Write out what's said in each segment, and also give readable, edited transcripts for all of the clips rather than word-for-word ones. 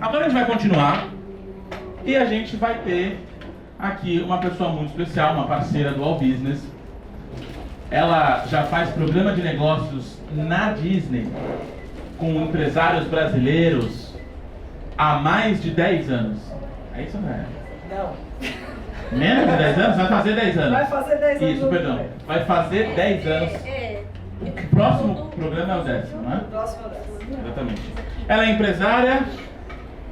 Agora a gente vai continuar e a gente vai ter aqui uma pessoa muito especial, uma parceira do All Business. Ela já faz programa de negócios na Disney com empresários brasileiros há mais de 10 anos. É isso, André? Não. Menos de 10 anos? Vai fazer 10 anos. Vai fazer 10 anos. Isso, perdão. Vai fazer 10 anos. O próximo programa é o 10º, não é? O próximo é o 10º. Exatamente. Ela é empresária,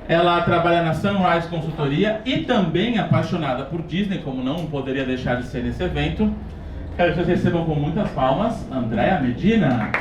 ela trabalha na Sunrise Consultoria e também é apaixonada por Disney, como não poderia deixar de ser nesse evento. Quero que vocês recebam com muitas palmas, Andréa Medina.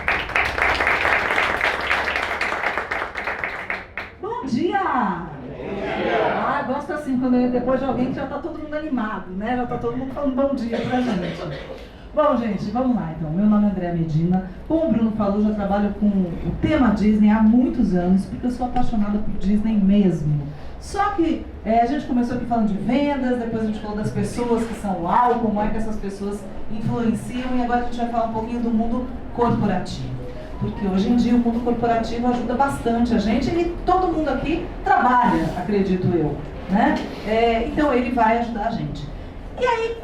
Bom dia! Ah, gosto assim, quando depois de alguém que já está todo mundo animado, né? Já está todo mundo falando bom dia pra gente. Bom, gente, vamos lá então. Meu nome é Andréa Medina. Como o Bruno falou, já trabalho com o tema Disney há muitos anos, porque eu sou apaixonada por Disney mesmo. Só que a gente começou aqui falando de vendas, depois a gente falou das pessoas que são lá, como é que essas pessoas influenciam, e agora a gente vai falar um pouquinho do mundo corporativo. Porque hoje em dia o mundo corporativo ajuda bastante a gente e todo mundo aqui trabalha, acredito eu, né? Então ele vai ajudar a gente. E aí,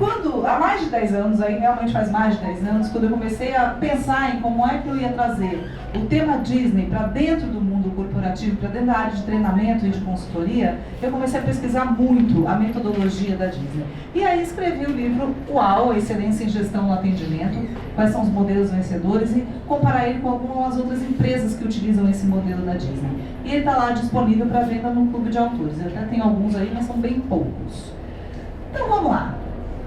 há mais de 10 anos, aí realmente faz mais de 10 anos, quando eu comecei a pensar em como é que eu ia trazer o tema Disney para dentro do mundo corporativo, para dentro da área de treinamento e de consultoria, eu comecei a pesquisar muito a metodologia da Disney. E aí escrevi o livro UAU, Excelência em Gestão no Atendimento, quais são os modelos vencedores, e comparar ele com algumas outras empresas que utilizam esse modelo da Disney. E ele está lá disponível para venda no Clube de Autores. Eu até tenho alguns aí, mas são bem poucos. Então vamos lá.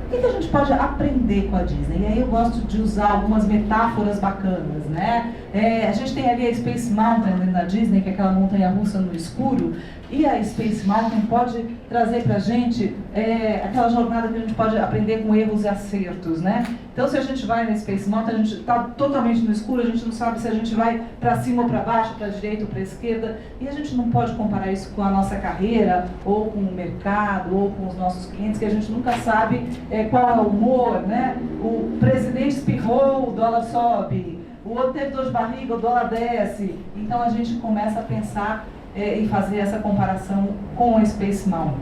O que a gente pode aprender com a Disney? E aí eu gosto de usar algumas metáforas bacanas, né? A gente tem ali a Space Mountain dentro da Disney, que é aquela montanha-russa no escuro, e a Space Mountain pode trazer pra gente aquela jornada que a gente pode aprender com erros e acertos, né? Então, se a gente vai na Space Mountain, a gente está totalmente no escuro, a gente não sabe se a gente vai para cima ou para baixo, para a direita ou para a esquerda, e a gente não pode comparar isso com a nossa carreira, ou com o mercado, ou com os nossos clientes, que a gente nunca sabe qual é o humor, né? O presidente espirrou, o dólar sobe, o outro teve dor de barriga, o dólar desce. Então, a gente começa a pensar e fazer essa comparação com a Space Mountain.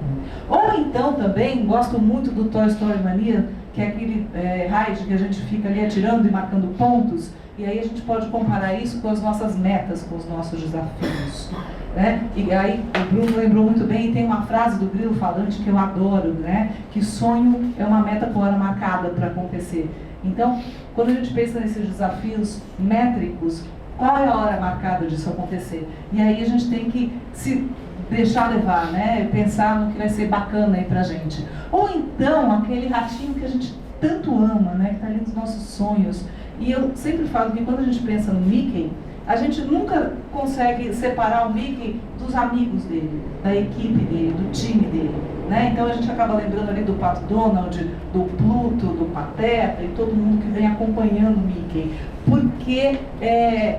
Ou então também, gosto muito do Toy Story Mania, que é aquele ride que a gente fica ali atirando e marcando pontos, e aí a gente pode comparar isso com as nossas metas, com os nossos desafios, né? E aí o Bruno lembrou muito bem, e tem uma frase do Grilo Falante que eu adoro, né? Que sonho é uma meta com hora marcada para acontecer. Então, quando a gente pensa nesses desafios métricos, qual é a hora marcada disso acontecer? E aí a gente tem que se deixar levar, né? Pensar no que vai ser bacana aí pra gente. Ou então, aquele ratinho que a gente tanto ama, né? Que tá ali nos nossos sonhos. E eu sempre falo que quando a gente pensa no Mickey, a gente nunca consegue separar o Mickey dos amigos dele, da equipe dele, do time dele, né? Então a gente acaba lembrando ali do Pato Donald, do Pluto, do Pateta e todo mundo que vem acompanhando o Mickey. Porque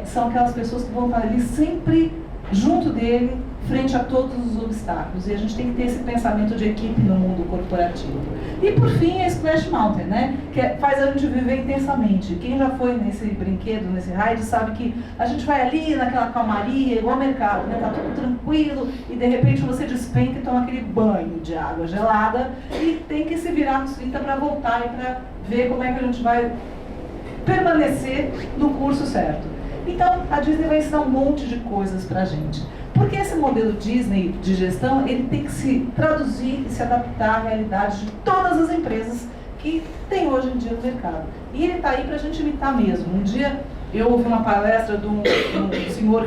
são aquelas pessoas que vão estar ali sempre junto dele, frente a todos os obstáculos. E a gente tem que ter esse pensamento de equipe no mundo corporativo. E por fim, a Splash Mountain, né? Que faz a gente viver intensamente. Quem já foi nesse brinquedo, nesse ride, sabe que a gente vai ali naquela calmaria, igual ao mercado, né? Tá tudo tranquilo e de repente você despenca e toma aquele banho de água gelada e tem que se virar nos 30 para voltar e para ver como é que a gente vai permanecer no curso certo. Então, a Disney vai ensinar um monte de coisas pra gente. Porque esse modelo Disney de gestão, ele tem que se traduzir e se adaptar à realidade de todas as empresas que tem hoje em dia no mercado. E ele está aí para a gente imitar mesmo. Um dia eu ouvi uma palestra de um senhor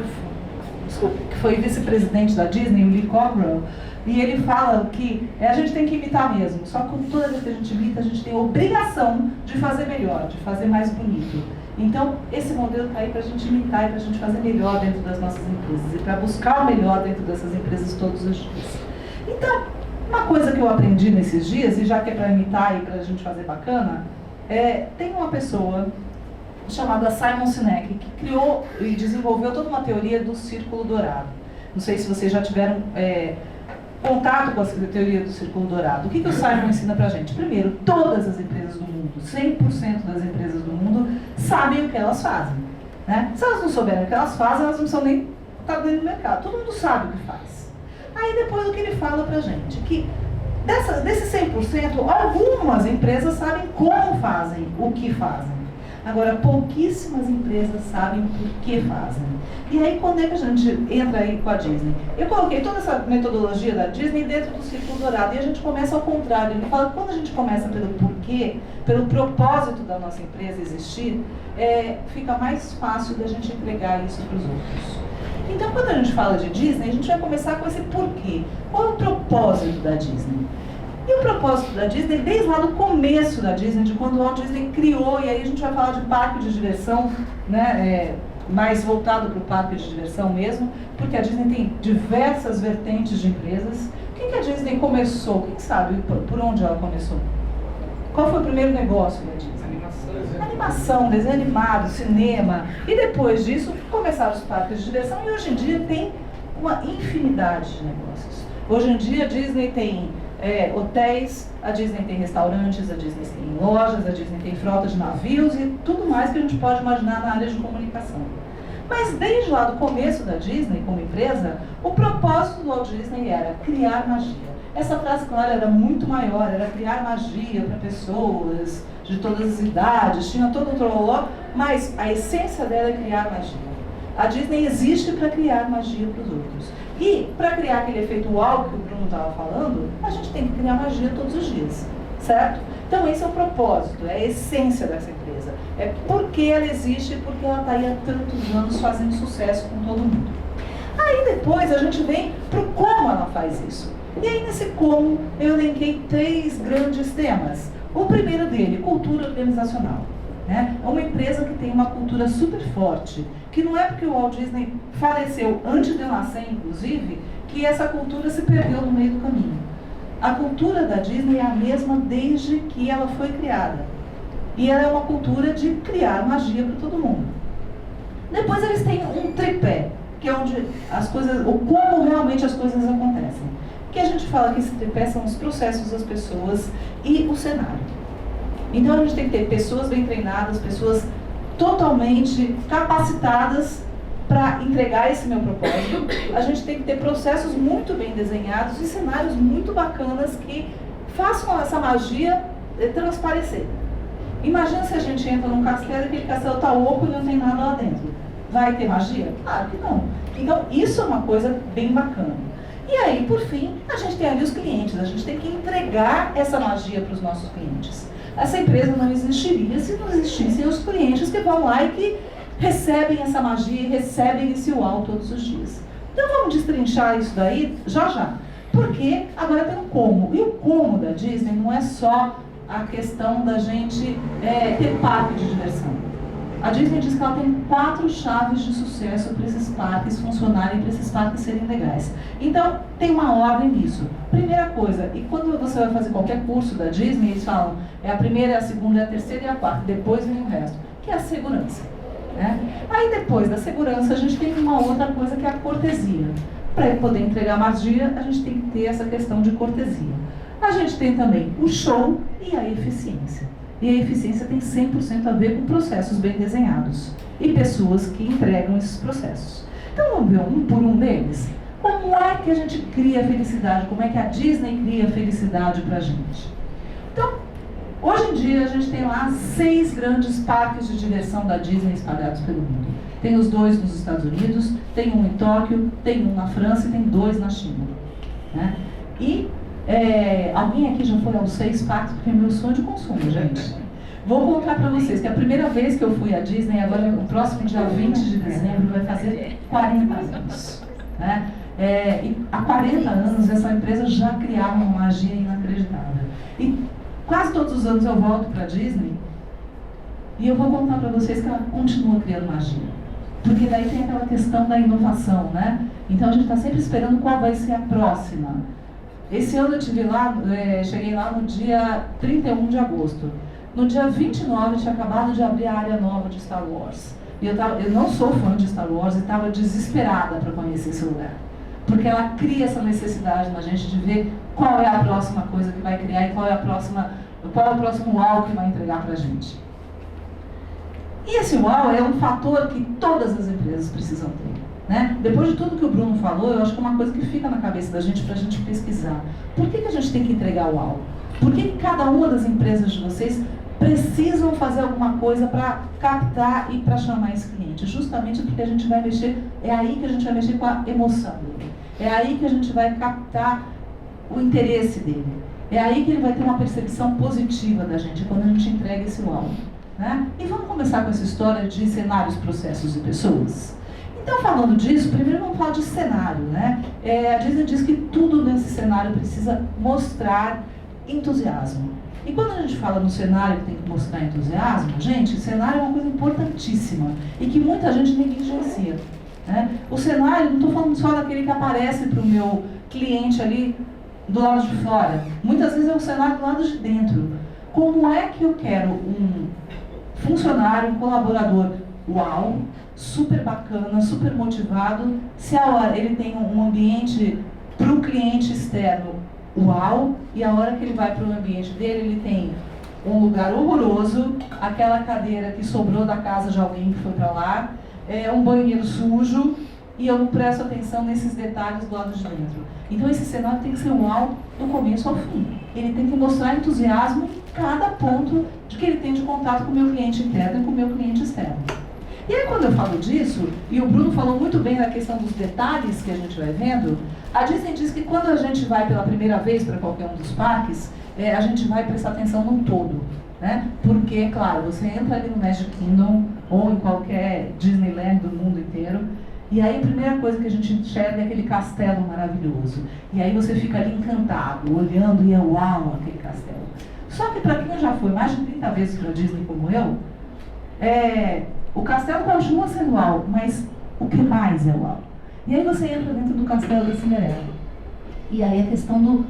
que foi vice-presidente da Disney, o Lee Cockrell, e ele fala que a gente tem que imitar mesmo. Só que toda vez que a gente imita, a gente tem a obrigação de fazer melhor, de fazer mais bonito. Então, esse modelo está aí para a gente imitar e para a gente fazer melhor dentro das nossas empresas e para buscar o melhor dentro dessas empresas todos os dias. Então, uma coisa que eu aprendi nesses dias, e já que é para imitar e para a gente fazer bacana, tem uma pessoa chamada Simon Sinek que criou e desenvolveu toda uma teoria do círculo dourado. Não sei se vocês já tiveram contato com a teoria do círculo dourado. O que o Simon ensina pra gente? Primeiro, todas as empresas do mundo, 100% das empresas do mundo, sabem o que elas fazem, né? Se elas não souberem o que elas fazem, elas não precisam nem estar dentro do mercado. Todo mundo sabe o que faz. Aí depois o que ele fala pra gente? Que desses 100%, algumas empresas sabem como fazem, o que fazem. Agora, pouquíssimas empresas sabem por que fazem. E aí, quando é que a gente entra aí com a Disney? Eu coloquei toda essa metodologia da Disney dentro do ciclo dourado. E a gente começa ao contrário. Ele fala que quando a gente começa pelo porquê, pelo propósito da nossa empresa existir, fica mais fácil da gente entregar isso para os outros. Então, quando a gente fala de Disney, a gente vai começar com esse porquê. Qual é o propósito da Disney? E o propósito da Disney, desde lá do começo da Disney, de quando o Walt Disney criou, e aí a gente vai falar de parque de diversão, né, mais voltado para o parque de diversão mesmo, porque a Disney tem diversas vertentes de empresas. O que a Disney começou? Quem sabe por onde ela começou? Qual foi o primeiro negócio da Disney? Animação, desenho animado, cinema. E depois disso começaram os parques de diversão e hoje em dia tem uma infinidade de negócios. Hoje em dia a Disney tem hotéis, a Disney tem restaurantes, a Disney tem lojas, a Disney tem frota de navios e tudo mais que a gente pode imaginar na área de comunicação. Mas desde lá do começo da Disney como empresa, o propósito do Walt Disney era criar magia. Essa frase, claro, era muito maior, era criar magia para pessoas de todas as idades, tinha todo um trololó, mas a essência dela é criar magia. A Disney existe para criar magia para os outros. E para criar aquele efeito uau que o Bruno estava falando, a gente tem que criar magia todos os dias, certo? Então esse é o propósito, é a essência dessa empresa. É porque ela existe e porque ela está aí há tantos anos fazendo sucesso com todo mundo. Aí depois a gente vem para o como ela faz isso. E aí nesse como eu elenquei 3 grandes temas. O primeiro dele, cultura organizacional. É uma empresa que tem uma cultura super forte, que não é porque o Walt Disney faleceu antes de eu nascer, inclusive, que essa cultura se perdeu no meio do caminho. A cultura da Disney é a mesma desde que ela foi criada. E ela é uma cultura de criar magia para todo mundo. Depois eles têm um tripé, que é onde as coisas, ou como realmente as coisas acontecem. Que a gente fala que esse tripé são os processos das pessoas e o cenário. Então a gente tem que ter pessoas bem treinadas, pessoas totalmente capacitadas para entregar esse meu propósito. A gente tem que ter processos muito bem desenhados e cenários muito bacanas que façam essa magia transparecer. Imagina se a gente entra num castelo e aquele castelo está oco e não tem nada lá dentro. Vai ter magia? Claro que não. Então isso é uma coisa bem bacana. E aí, por fim, a gente tem ali os clientes. A gente tem que entregar essa magia para os nossos clientes. Essa empresa não existiria se não existissem os clientes que vão lá e que recebem essa magia e recebem esse uau todos os dias. Então vamos destrinchar isso daí já. Porque agora tem um como. E o como da Disney não é só a questão da gente ter parque de diversão. A Disney diz que ela tem 4 chaves de sucesso para esses parques funcionarem, para esses parques serem legais. Então, tem uma ordem nisso. Primeira coisa, e quando você vai fazer qualquer curso da Disney, eles falam, é a primeira, é a segunda, é a terceira e a quarta, depois vem o resto, que é a segurança. Né? Aí depois da segurança, a gente tem uma outra coisa que é a cortesia. Para poder entregar magia, a gente tem que ter essa questão de cortesia. A gente tem também o show e a eficiência. E a eficiência tem 100% a ver com processos bem desenhados e pessoas que entregam esses processos. Então vamos ver um por um deles. Como é que a gente cria felicidade? Como é que a Disney cria felicidade pra gente? Então, hoje em dia a gente tem lá 6 grandes parques de diversão da Disney espalhados pelo mundo. Tem os 2 nos Estados Unidos, tem um em Tóquio, tem um na França e tem 2 na China. Né? E alguém aqui já foi aos 6 parques, porque é meu sonho de consumo, gente. Vou contar para vocês que a primeira vez que eu fui à Disney, agora no próximo dia 20 de dezembro, vai fazer 40 anos. Né? E há 40 anos essa empresa já criava uma magia inacreditável. E quase todos os anos eu volto para a Disney e eu vou contar para vocês que ela continua criando magia. Porque daí tem aquela questão da inovação, né? Então a gente está sempre esperando qual vai ser a próxima. Esse ano eu tive lá, cheguei lá no dia 31 de agosto. No dia 29 tinha acabado de abrir a área nova de Star Wars. E eu não sou fã de Star Wars e estava desesperada para conhecer esse lugar. Porque ela cria essa necessidade na gente de ver qual é a próxima coisa que vai criar e qual é o próximo uau que vai entregar para a gente. E esse uau é um fator que todas as empresas precisam ter. Né? Depois de tudo que o Bruno falou, eu acho que é uma coisa que fica na cabeça da gente para a gente pesquisar. Por que a gente tem que entregar o UAU? Por que cada uma das empresas de vocês precisam fazer alguma coisa para captar e para chamar esse cliente? Justamente porque a gente vai mexer, é aí que a gente vai mexer com a emoção dele. É aí que a gente vai captar o interesse dele. É aí que ele vai ter uma percepção positiva da gente, quando a gente entrega esse UAU. Né? E vamos começar com essa história de cenários, processos e pessoas? Então, falando disso, primeiro vamos falar de cenário. Né? A Disney diz que tudo nesse cenário precisa mostrar entusiasmo. E quando a gente fala no cenário que tem que mostrar entusiasmo, gente, cenário é uma coisa importantíssima e que muita gente negligencia. Né? O cenário, não estou falando só daquele que aparece para o meu cliente ali do lado de fora. Muitas vezes é o cenário do lado de dentro. Como é que eu quero um funcionário, um colaborador, uau, super bacana, super motivado, se a hora ele tem um ambiente para o cliente externo, uau, e a hora que ele vai para o ambiente dele, ele tem um lugar horroroso, aquela cadeira que sobrou da casa de alguém que foi para lá, um banheiro sujo, e eu não presto atenção nesses detalhes do lado de dentro. Então esse cenário tem que ser uau do começo ao fim. Ele tem que mostrar entusiasmo em cada ponto de que ele tem de contato com o meu cliente interno e com o meu cliente externo. E aí quando eu falo disso, e o Bruno falou muito bem da questão dos detalhes que a gente vai vendo, a Disney diz que quando a gente vai pela primeira vez para qualquer um dos parques, a gente vai prestar atenção no todo. Né? Porque, claro, você entra ali no Magic Kingdom ou em qualquer Disneyland do mundo inteiro, e aí a primeira coisa que a gente enxerga é aquele castelo maravilhoso. E aí você fica ali encantado, olhando e é uau aquele castelo. Só que para quem já foi mais de 30 vezes para a Disney como eu, o castelo continua sendo uau, mas o que mais é uau? E aí você entra dentro do castelo da Cinderela. E aí a questão do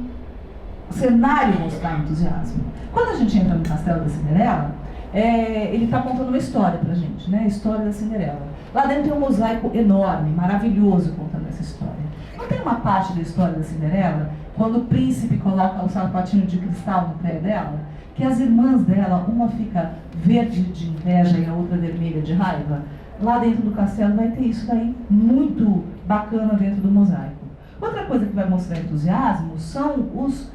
cenário mostrar entusiasmo. Quando a gente entra no castelo da Cinderela, ele está contando uma história pra gente, né? A história da Cinderela. Lá dentro tem um mosaico enorme, maravilhoso, contando essa história. Não tem uma parte da história da Cinderela, quando o príncipe coloca o sapatinho de cristal no pé dela, que as irmãs dela, uma fica verde de inveja e a outra vermelha de raiva? Lá dentro do castelo vai ter isso daí muito bacana dentro do mosaico. Outra coisa que vai mostrar entusiasmo são os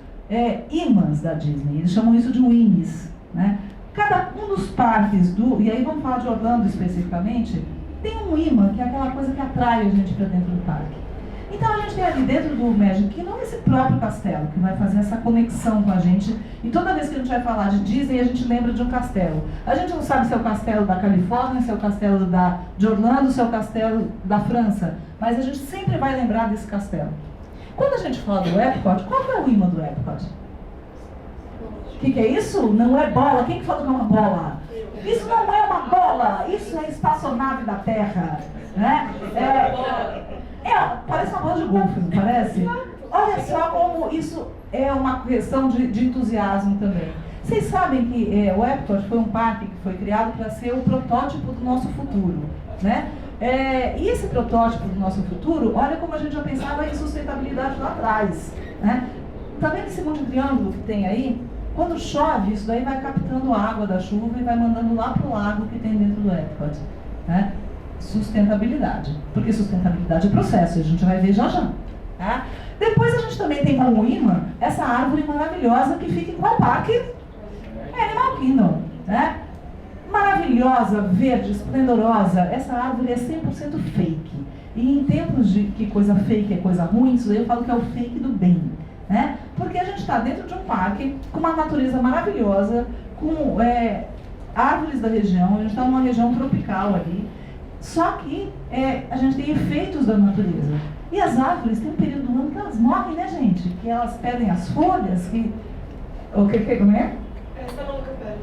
ímãs da Disney. Eles chamam isso de winnies, né? Cada um dos parques, e aí vamos falar de Orlando especificamente, tem um imã que é aquela coisa que atrai a gente para dentro do parque. Então a gente tem ali dentro do Magic Kingdom esse próprio castelo, que vai fazer essa conexão com a gente. E toda vez que a gente vai falar de Disney, a gente lembra de um castelo. A gente não sabe se é o castelo da Califórnia, se é o castelo de Orlando, se é o castelo da França, mas a gente sempre vai lembrar desse castelo. Quando a gente fala do Epcot, qual é o imã do Epcot? O que é isso? Não é bola. Quem que falou que é uma bola? Isso não é uma bola, isso é espaçonave da Terra. Né? Parece uma bola de golfe, não parece? Olha só como isso é uma questão de entusiasmo também. Vocês sabem que o Epcot foi um parque que foi criado para ser o protótipo do nosso futuro. Né? E esse protótipo do nosso futuro, olha como a gente já pensava em sustentabilidade lá atrás. Né? Tá vendo esse monte de triângulo que tem aí? Quando chove, isso daí vai captando a água da chuva e vai mandando lá para o lago que tem dentro do Epcot. Né? Sustentabilidade. Porque sustentabilidade é processo, a gente vai ver já já. Tá? Depois a gente também tem como imã essa árvore maravilhosa que fica em qual parque? Animal Kingdom. Né? Maravilhosa, verde, esplendorosa. Essa árvore é 100% fake. E em tempos de que coisa fake é coisa ruim, isso daí eu falo que é o fake do bem. Né? Porque a gente está dentro de um parque com uma natureza maravilhosa, com árvores da região, a gente está numa região tropical ali, só que a gente tem efeitos da natureza. E as árvores têm um período do ano que elas morrem, né, gente? Que elas perdem as folhas, como é?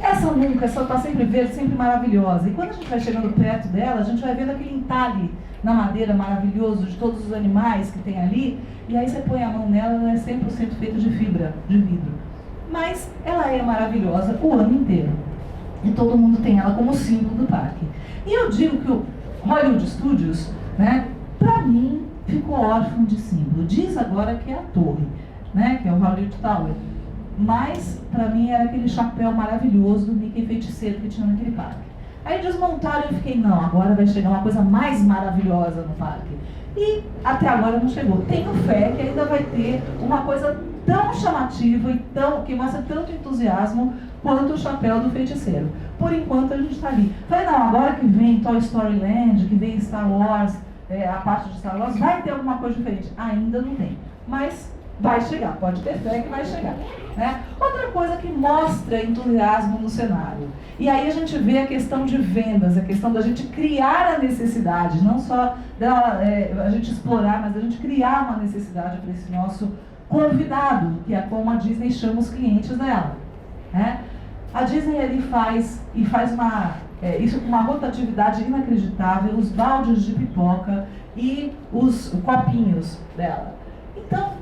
Essa está sempre verde, sempre maravilhosa. E quando a gente vai chegando perto dela, a gente vai vendo aquele entalhe na madeira maravilhoso de todos os animais que tem ali, e aí você põe a mão nela, ela é 100% feita de fibra, de vidro. Mas ela é maravilhosa o ano inteiro. E todo mundo tem ela como símbolo do parque. E eu digo que o Hollywood Studios, né, para mim, ficou órfão de símbolo. Diz agora que é a torre, né, que é o Hollywood Tower. Mas, para mim, era aquele chapéu maravilhoso do Mickey Feiticeiro que tinha naquele parque. Aí desmontaram e eu fiquei, não, agora vai chegar uma coisa mais maravilhosa no parque. E até agora não chegou. Tenho fé que ainda vai ter uma coisa tão chamativa e que mostra tanto entusiasmo quanto o Chapéu do Feiticeiro. Por enquanto a gente está ali. Falei, não, agora que vem Toy Story Land, que vem Star Wars, a parte de Star Wars, vai ter alguma coisa diferente. Ainda não tem. Mas vai chegar, pode ter fé que vai chegar. Né? Outra coisa que mostra entusiasmo no cenário. E aí a gente vê a questão de vendas, a questão da gente criar a necessidade, não só a gente explorar, mas a gente criar uma necessidade para esse nosso convidado, que é como a Disney chama os clientes dela. Né? A Disney ali faz isso com uma rotatividade inacreditável, os baldes de pipoca e os copinhos dela. Então,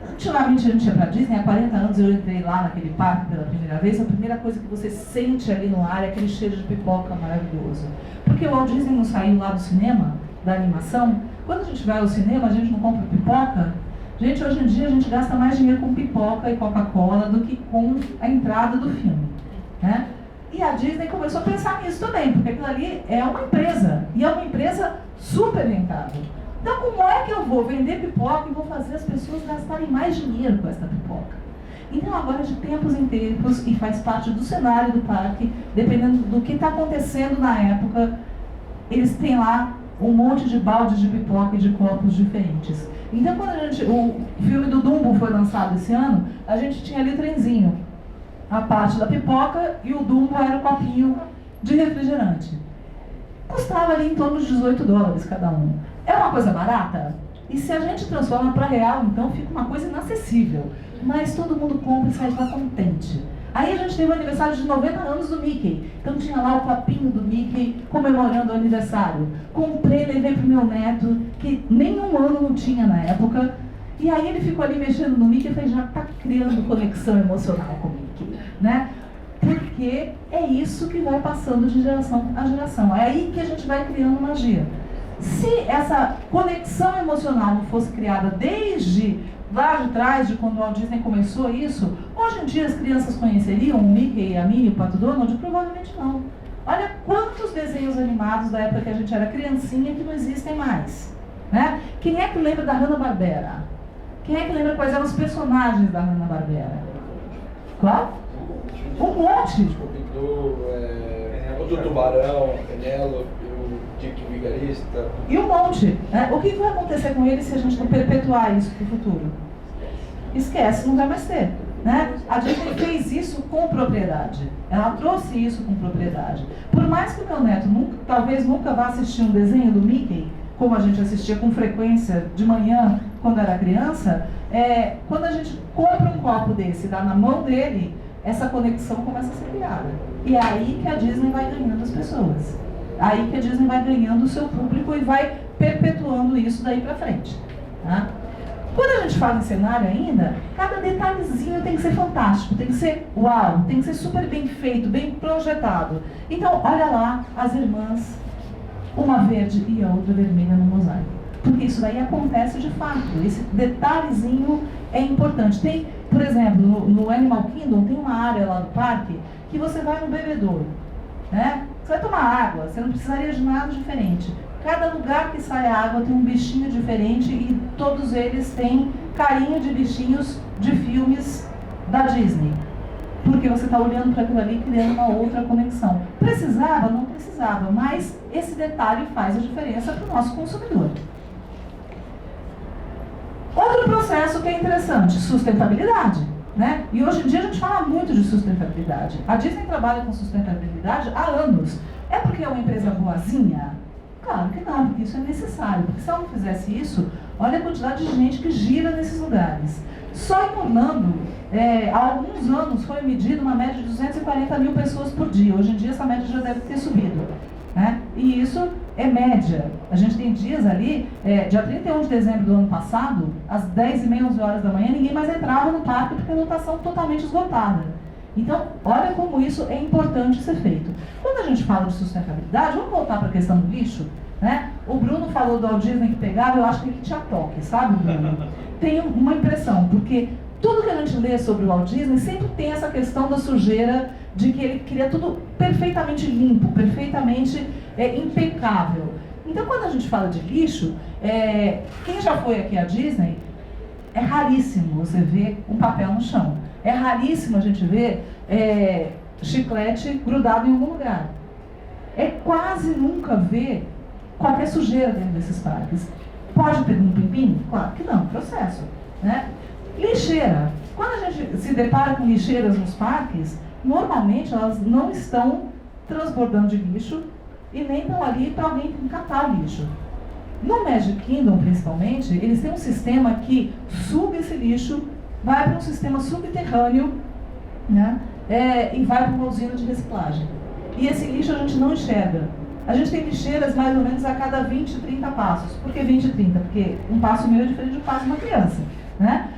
antigamente a gente ia para a Disney, há 40 anos eu entrei lá naquele parque pela primeira vez, a primeira coisa que você sente ali no ar é aquele cheiro de pipoca maravilhoso. Porque o Walt Disney não saiu lá do cinema, da animação. Quando a gente vai ao cinema, a gente não compra pipoca. Gente, hoje em dia a gente gasta mais dinheiro com pipoca e Coca-Cola do que com a entrada do filme. Né? E a Disney começou a pensar nisso também, porque aquilo ali é uma empresa, e é uma empresa super rentável. Então, como é que eu vou vender pipoca e vou fazer as pessoas gastarem mais dinheiro com essa pipoca? Então, agora, de tempos em tempos, e faz parte do cenário do parque, dependendo do que está acontecendo na época, eles têm lá um monte de baldes de pipoca e de copos diferentes. Então, quando o filme do Dumbo foi lançado esse ano, a gente tinha ali o trenzinho. A parte da pipoca e o Dumbo era o copinho de refrigerante. Custava ali em torno de $18 cada um. É uma coisa barata? E se a gente transforma para real, então fica uma coisa inacessível. Mas todo mundo compra e sai de lá contente. Aí a gente teve o aniversário de 90 anos do Mickey. Então tinha lá o copinho do Mickey comemorando o aniversário. Comprei, levei pro meu neto, que nem um ano não tinha na época. E aí ele ficou ali mexendo no Mickey e falei, já está criando conexão emocional com o Mickey. Né? Porque é isso que vai passando de geração a geração. É aí que a gente vai criando magia. Se essa conexão emocional não fosse criada desde lá de trás, de quando o Walt Disney começou isso, hoje em dia as crianças conheceriam o Mickey, a Minnie, o Pato Donald? Provavelmente não. Olha quantos desenhos animados da época que a gente era criancinha que não existem mais. Né? Quem é que lembra da Hanna-Barbera? Quem é que lembra quais eram os personagens da Hanna-Barbera? Qual? Um monte! O do Tubarão, a Penélope, o Dick Vigarista. E um monte. Né? O que vai acontecer com eles se a gente não perpetuar isso para o futuro? Esquece, não vai mais ter. Né? A Disney fez isso com propriedade. Ela trouxe isso com propriedade. Por mais que o meu neto talvez nunca vá assistir um desenho do Mickey, como a gente assistia com frequência de manhã quando era criança, quando a gente compra um copo desse e dá na mão dele, essa conexão começa a ser criada. E é aí que a Disney vai ganhando as pessoas. Aí que a Disney vai ganhando o seu público e vai perpetuando isso daí pra frente. Tá? Quando a gente fala em cenário ainda, cada detalhezinho tem que ser fantástico, tem que ser uau, tem que ser super bem feito, bem projetado. Então, olha lá as irmãs, uma verde e a outra vermelha no mosaico. Porque isso daí acontece de fato, esse detalhezinho é importante. Tem, por exemplo, no Animal Kingdom, tem uma área lá do parque que você vai no bebedouro, né? Você vai tomar água, você não precisaria de nada diferente. Cada lugar que sai a água tem um bichinho diferente e todos eles têm carinha de bichinhos de filmes da Disney. Porque você está olhando para aquilo ali e criando uma outra conexão. Precisava? Não precisava, mas esse detalhe faz a diferença para o nosso consumidor. Outro processo que é interessante, sustentabilidade. Né? E hoje em dia a gente fala muito de sustentabilidade. A Disney trabalha com sustentabilidade há anos. É porque é uma empresa boazinha? Claro que não, porque isso é necessário. Porque se ela não fizesse isso, olha a quantidade de gente que gira nesses lugares. Só em Orlando, há alguns anos foi medida uma média de 240 mil pessoas por dia. Hoje em dia essa média já deve ter subido. Né? E isso é média. A gente tem dias ali, dia 31 de dezembro do ano passado, às 10h30, 11 horas da manhã, ninguém mais entrava no parque porque a lotação totalmente esgotada. Então, olha como isso é importante ser feito. Quando a gente fala de sustentabilidade, vamos voltar para a questão do lixo, né? O Bruno falou do Walt Disney que pegava, eu acho que ele tinha toque, sabe, Bruno? Tenho uma impressão, porque tudo que a gente lê sobre o Walt Disney sempre tem essa questão da sujeira de que ele queria tudo perfeitamente limpo, perfeitamente impecável. Então, quando a gente fala de lixo, quem já foi aqui à Disney, é raríssimo você ver um papel no chão. É raríssimo a gente ver chiclete grudado em algum lugar. É quase nunca ver qualquer sujeira dentro desses parques. Pode ter um pimpim? Claro que não, processo, né? Lixeira. Quando a gente se depara com lixeiras nos parques, normalmente elas não estão transbordando de lixo e nem estão ali para alguém catar lixo. No Magic Kingdom, principalmente, eles têm um sistema que suga esse lixo, vai para um sistema subterrâneo, né? E vai para uma usina de reciclagem. E esse lixo a gente não enxerga. A gente tem lixeiras mais ou menos a cada 20, 30 passos. Por que 20 e 30? Porque um passo meu é diferente de um passo de uma criança, né?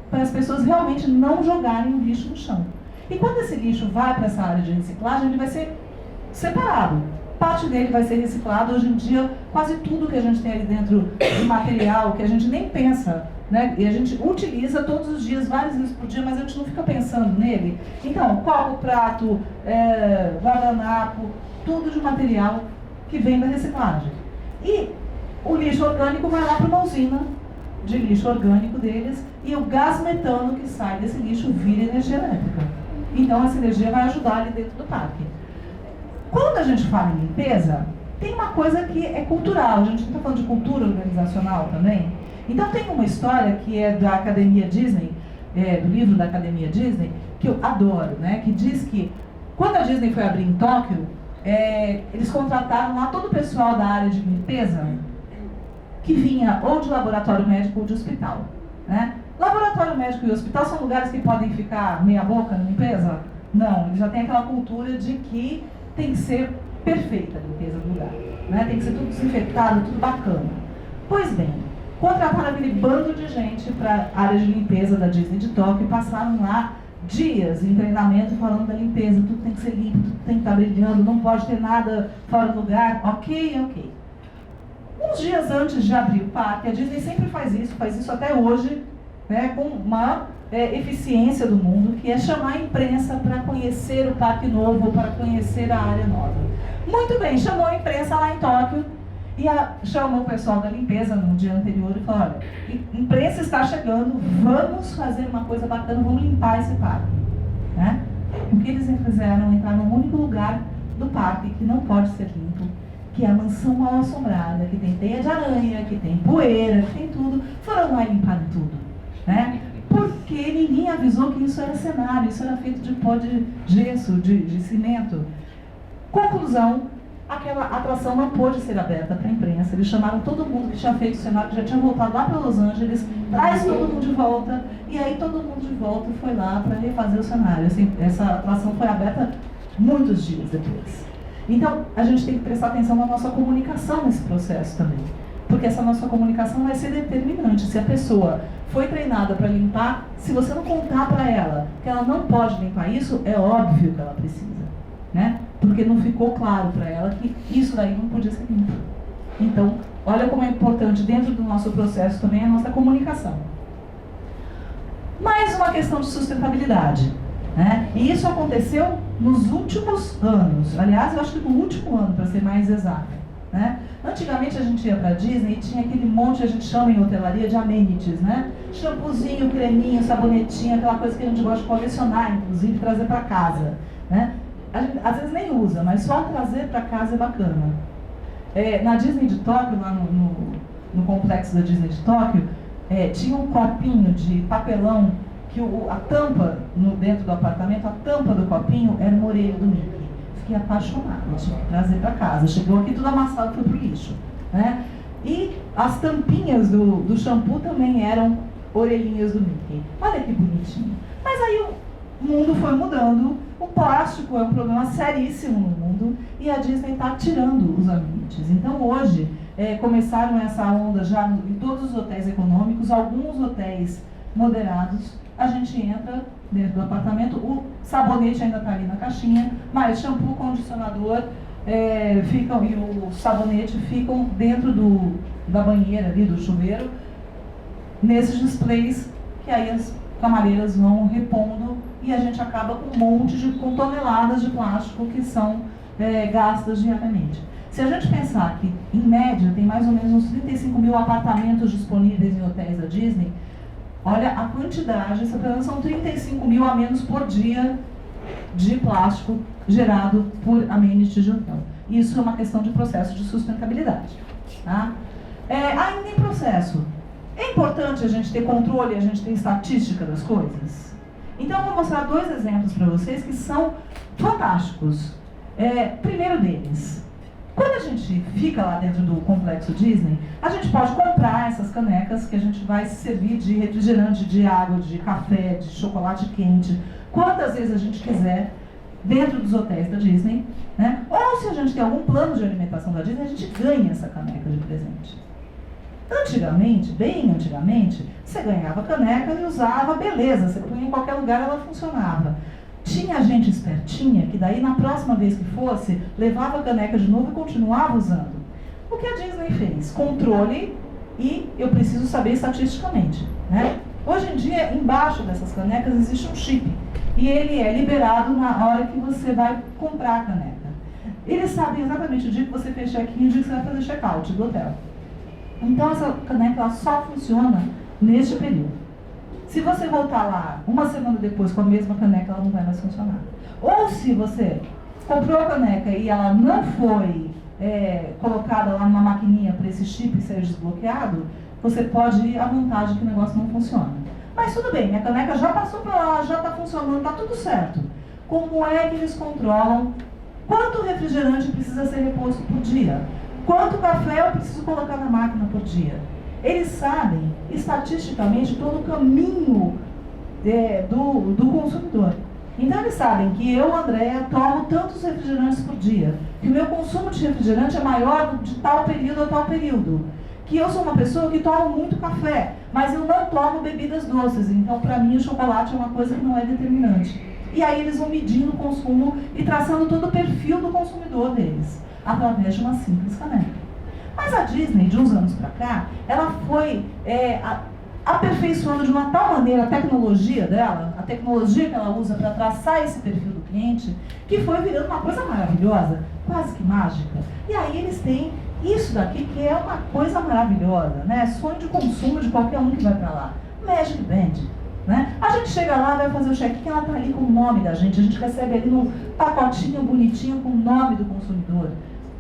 Para as pessoas realmente não jogarem o lixo no chão. E quando esse lixo vai para essa área de reciclagem, ele vai ser separado. Parte dele vai ser reciclado. Hoje em dia, quase tudo que a gente tem ali dentro de material, que a gente nem pensa, né? E a gente utiliza todos os dias, várias vezes por dia, mas a gente não fica pensando nele. Então, copo, prato, guardanapo, tudo de material que vem da reciclagem. E o lixo orgânico vai lá para uma usina de lixo orgânico deles e o gás metano que sai desse lixo vira energia elétrica. Então, essa energia vai ajudar ali dentro do parque. Quando a gente fala em limpeza, tem uma coisa que é cultural. A gente não está falando de cultura organizacional também. Então tem uma história que é da Academia Disney, do livro da Academia Disney, que eu adoro, né? Que diz que quando a Disney foi abrir em Tóquio, eles contrataram lá todo o pessoal da área de limpeza que vinha ou de laboratório médico ou de hospital, né? Laboratório médico e hospital são lugares que podem ficar meia boca na limpeza? Não, eles já têm aquela cultura de que tem que ser perfeita a limpeza do lugar, né? Tem que ser tudo desinfetado, tudo bacana. Pois bem, contrataram aquele bando de gente para a área de limpeza da Disney de Tóquio e passaram lá dias em treinamento falando da limpeza. Tudo tem que ser limpo, tudo tem que estar brilhando, não pode ter nada fora do lugar. Ok. Uns dias antes de abrir o parque, a Disney sempre faz isso até hoje, né, com uma eficiência do mundo, que é chamar a imprensa para conhecer o parque novo, para conhecer a área nova. Muito bem, chamou a imprensa lá em Tóquio e chamou o pessoal da limpeza no dia anterior e falou: olha, a imprensa está chegando, vamos fazer uma coisa bacana, vamos limpar esse parque, né? O que eles fizeram? Entrar num único lugar do parque que não pode ser limpo, que é a mansão mal assombrada, que tem teia de aranha, que tem poeira, que tem tudo. Foram lá e limparam tudo, né? Porque ninguém avisou que isso era cenário, isso era feito de pó de gesso, de cimento. Conclusão, aquela atração não pôde ser aberta para a imprensa. Eles chamaram todo mundo que tinha feito o cenário, que já tinha voltado lá para Los Angeles, traz todo mundo de volta, e aí todo mundo de volta foi lá para refazer o cenário. Assim, essa atração foi aberta muitos dias depois. Então, a gente tem que prestar atenção na nossa comunicação nesse processo também. Porque essa nossa comunicação vai ser determinante. Se a pessoa foi treinada para limpar, se você não contar para ela que ela não pode limpar isso, é óbvio que ela precisa, né? Porque não ficou claro para ela que isso daí não podia ser limpo. Então, olha como é importante dentro do nosso processo também a nossa comunicação. Mais uma questão de sustentabilidade, né? E isso aconteceu nos últimos anos. Aliás, eu acho que no último ano, para ser mais exato, né? Antigamente a gente ia para a Disney e tinha aquele monte, a gente chama em hotelaria de amenities, né? Shampoozinho, creminho, sabonetinho, aquela coisa que a gente gosta de colecionar, inclusive trazer para casa, né? A gente, às vezes nem usa, mas só trazer para casa é bacana. Na Disney de Tóquio, lá no complexo da Disney de Tóquio, tinha um copinho de papelão que a tampa, dentro do apartamento, a tampa do copinho era uma orelha do Mickey. Fiquei apaixonada, tinha que trazer para casa. Chegou aqui tudo amassado, foi pro lixo, né? E as tampinhas do shampoo também eram orelhinhas do Mickey. Olha que bonitinho. Mas aí o mundo foi mudando, o plástico é um problema seríssimo no mundo e a Disney está tirando os amenities. Então hoje, começaram essa onda já em todos os hotéis econômicos, alguns hotéis moderados, a gente entra dentro do apartamento, o sabonete ainda está ali na caixinha, mas shampoo, condicionador e o sabonete ficam dentro da banheira ali, do chuveiro, nesses displays que aí as camareiras vão repondo e a gente acaba com com toneladas de plástico que são gastas diariamente. Se a gente pensar que, em média, tem mais ou menos uns 35 mil apartamentos disponíveis em hotéis da Disney, olha a quantidade, são 35 mil a menos por dia de plástico gerado por amenities de hotel. Isso é uma questão de processo de sustentabilidade. Tá? Ainda em processo, é importante a gente ter controle, a gente ter estatística das coisas? Então, eu vou mostrar 2 exemplos para vocês que são fantásticos. Primeiro deles, quando a gente fica lá dentro do complexo Disney, a gente pode comprar essas canecas que a gente vai servir de refrigerante, de água, de café, de chocolate quente, quantas vezes a gente quiser, dentro dos hotéis da Disney, né? Ou se a gente tem algum plano de alimentação da Disney, a gente ganha essa caneca de presente. Antigamente, bem antigamente, você ganhava caneca e usava, beleza, você punha em qualquer lugar, ela funcionava. Tinha gente espertinha que daí na próxima vez que fosse, levava a caneca de novo e continuava usando. O que a Disney fez? Controle e eu preciso saber estatisticamente, né? Hoje em dia, embaixo dessas canecas existe um chip e ele é liberado na hora que você vai comprar a caneca. Eles sabem exatamente o dia que você fez check-in e o dia que você vai fazer check-out do hotel. Então essa caneca ela só funciona neste período. Se você voltar lá uma semana depois com a mesma caneca, ela não vai mais funcionar. Ou se você comprou a caneca e ela não foi colocada lá numa maquininha para esse chip ser desbloqueado, você pode ir à vontade que o negócio não funciona. Mas tudo bem, minha caneca já passou para lá, já está funcionando, está tudo certo. Como é que eles controlam quanto refrigerante precisa ser reposto por dia? Quanto café eu preciso colocar na máquina por dia? Eles sabem, estatisticamente, todo o caminho do consumidor. Então, eles sabem que eu, Andréa, tomo tantos refrigerantes por dia, que o meu consumo de refrigerante é maior de tal período a tal período, que eu sou uma pessoa que toma muito café, mas eu não tomo bebidas doces, então, para mim, o chocolate é uma coisa que não é determinante. E aí, eles vão medindo o consumo e traçando todo o perfil do consumidor deles, através de uma simples caneca. Mas a Disney, de uns anos para cá, ela foi aperfeiçoando de uma tal maneira a tecnologia dela, a tecnologia que ela usa para traçar esse perfil do cliente, que foi virando uma coisa maravilhosa, quase que mágica. E aí eles têm isso daqui que é uma coisa maravilhosa, né? Sonho de consumo de qualquer um que vai para lá. Magic Band. Né? A gente chega lá, vai fazer o check-in, ela está ali com o nome da gente, a gente recebe ali num pacotinho bonitinho com o nome do consumidor.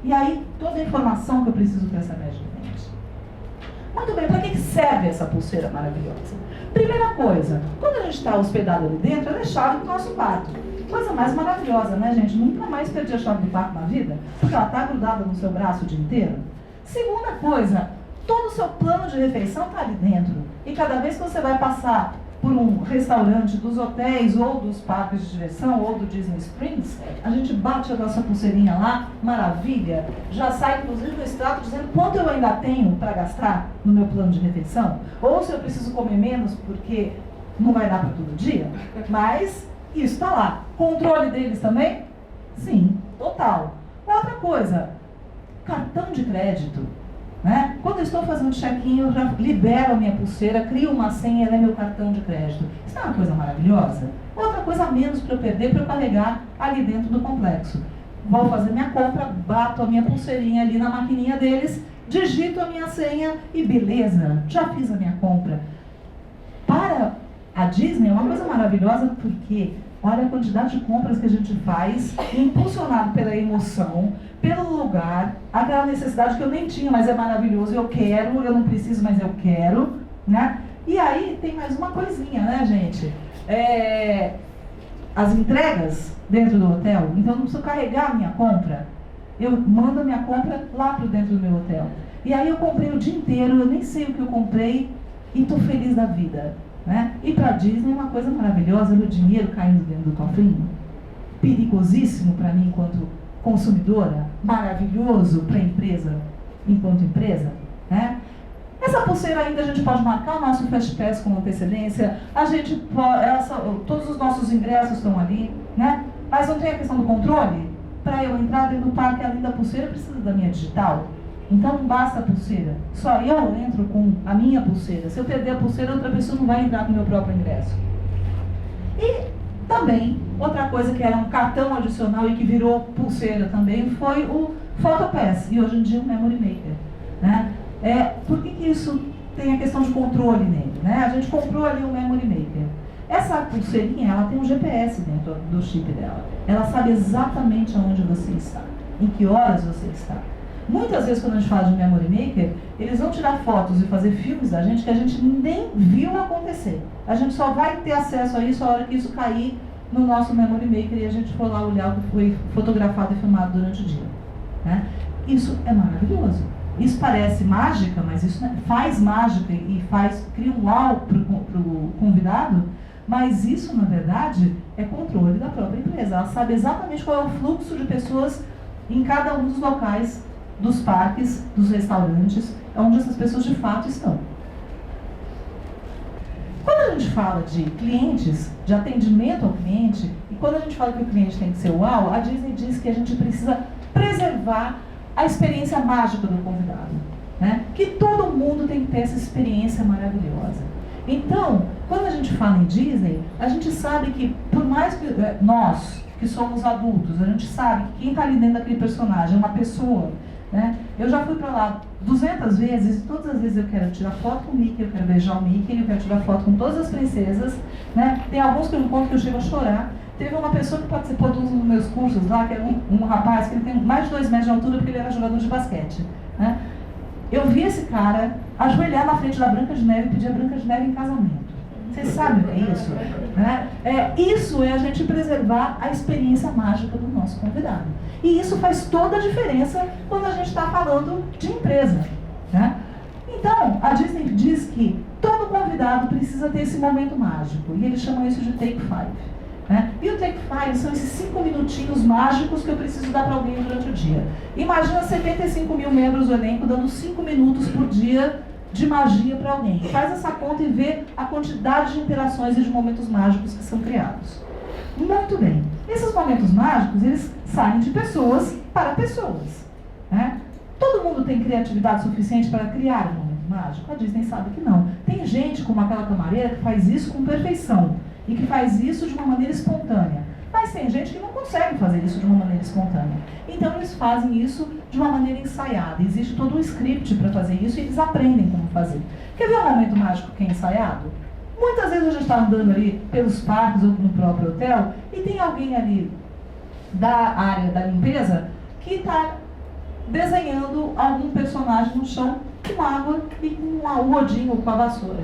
E aí, toda a informação que eu preciso para essa Magic Band. Muito bem, para que serve essa pulseira maravilhosa? Primeira coisa, quando a gente está hospedado ali dentro, ela é chave do nosso quarto. Coisa mais maravilhosa, né, gente? Nunca mais perdi a chave do quarto na vida, porque ela está grudada no seu braço o dia inteiro. Segunda coisa, todo o seu plano de refeição está ali dentro. E cada vez que você vai passar por um restaurante dos hotéis ou dos parques de diversão ou do Disney Springs, a gente bate a nossa pulseirinha lá, maravilha, já sai inclusive no extrato dizendo quanto eu ainda tenho para gastar no meu plano de refeição, ou se eu preciso comer menos porque não vai dar para todo dia, mas isso está lá. Controle deles também? Sim, total. Outra coisa, cartão de crédito. Né? Quando eu estou fazendo check-in, eu já libero a minha pulseira, crio uma senha, ela é meu cartão de crédito. Isso é uma coisa maravilhosa. Outra coisa a menos para eu perder, para eu carregar ali dentro do complexo. Vou fazer minha compra, bato a minha pulseirinha ali na maquininha deles, digito a minha senha e beleza, já fiz a minha compra. Para a Disney é uma coisa maravilhosa porque olha a quantidade de compras que a gente faz, impulsionado pela emoção, pelo lugar, aquela necessidade que eu nem tinha, mas é maravilhoso, eu quero, eu não preciso, mas eu quero, né? E aí tem mais uma coisinha, né, gente? As entregas dentro do hotel, então eu não preciso carregar a minha compra, eu mando a minha compra lá para dentro do meu hotel. E aí eu comprei o dia inteiro, eu nem sei o que eu comprei e estou feliz da vida. Né? E para a Disney é uma coisa maravilhosa, o dinheiro caindo dentro do cofrinho, perigosíssimo para mim enquanto consumidora, maravilhoso para a empresa enquanto empresa. Né? Essa pulseira ainda a gente pode marcar o nosso Fast Pass com antecedência, a gente todos os nossos ingressos estão ali, né? Mas não tem a questão do controle? Para eu entrar dentro do parque além da pulseira, eu preciso da minha digital. Então não basta a pulseira, só eu entro com a minha pulseira. Se eu perder a pulseira, outra pessoa não vai entrar com o meu próprio ingresso. E Também, outra coisa que era um cartão adicional e que virou pulseira também foi o PhotoPass, e hoje em dia o Memory Maker. Né? Por que isso tem a questão de controle nele? Né? A gente comprou ali o Memory Maker. Essa pulseirinha, ela tem um GPS dentro do chip dela. Ela sabe exatamente onde você está, em que horas você está. Muitas vezes, quando a gente fala de Memory Maker, eles vão tirar fotos e fazer filmes da gente que a gente nem viu acontecer. A gente só vai ter acesso a isso a hora que isso cair no nosso Memory Maker e a gente for lá olhar o que foi fotografado e filmado durante o dia. Né? Isso é maravilhoso. Isso parece mágica, mas isso faz mágica e cria um uau para o convidado, mas isso, na verdade, é controle da própria empresa. Ela sabe exatamente qual é o fluxo de pessoas em cada um dos locais, dos parques, dos restaurantes, onde essas pessoas de fato estão. Quando a gente fala de clientes, de atendimento ao cliente, e quando a gente fala que o cliente tem que ser uau, a Disney diz que a gente precisa preservar a experiência mágica do convidado. Né? Que todo mundo tem que ter essa experiência maravilhosa. Então, quando a gente fala em Disney, a gente sabe que, por mais que nós, que somos adultos, a gente sabe que quem está ali dentro daquele personagem é uma pessoa. Né? Eu já fui para lá 200 vezes, e todas as vezes eu quero tirar foto com o Mickey, eu quero beijar o Mickey, eu quero tirar foto com todas as princesas. Né? Tem alguns que eu encontro que eu chego a chorar. Teve uma pessoa que participou de um dos meus cursos lá, que era um rapaz que ele tem mais de 2 metros de altura porque ele era jogador de basquete. Né? Eu vi esse cara ajoelhar na frente da Branca de Neve e pedir a Branca de Neve em casamento. Vocês sabem o que é isso? Né? Isso é a gente preservar a experiência mágica do nosso convidado. E isso faz toda a diferença quando a gente está falando de empresa. Né? Então, a Disney diz que todo convidado precisa ter esse momento mágico. E eles chamam isso de Take 5. Né? E o Take 5 são esses 5 minutinhos mágicos que eu preciso dar para alguém durante o dia. Imagina 75 mil membros do elenco dando 5 minutos por dia de magia para alguém. Faz essa conta e vê a quantidade de interações e de momentos mágicos que são criados. Muito bem. Esses momentos mágicos, eles saem de pessoas para pessoas. Né? Todo mundo tem criatividade suficiente para criar um momento mágico? A Disney sabe que não. Tem gente como aquela camareira que faz isso com perfeição e que faz isso de uma maneira espontânea. Mas tem gente que não consegue fazer isso de uma maneira espontânea. Então eles fazem isso de uma maneira ensaiada. Existe todo um script para fazer isso e eles aprendem como fazer. Quer ver um momento mágico que é ensaiado? Muitas vezes a gente está andando ali pelos parques ou no próprio hotel e tem alguém ali da área da limpeza que está desenhando algum personagem no chão com água e com um rodinho com a vassoura.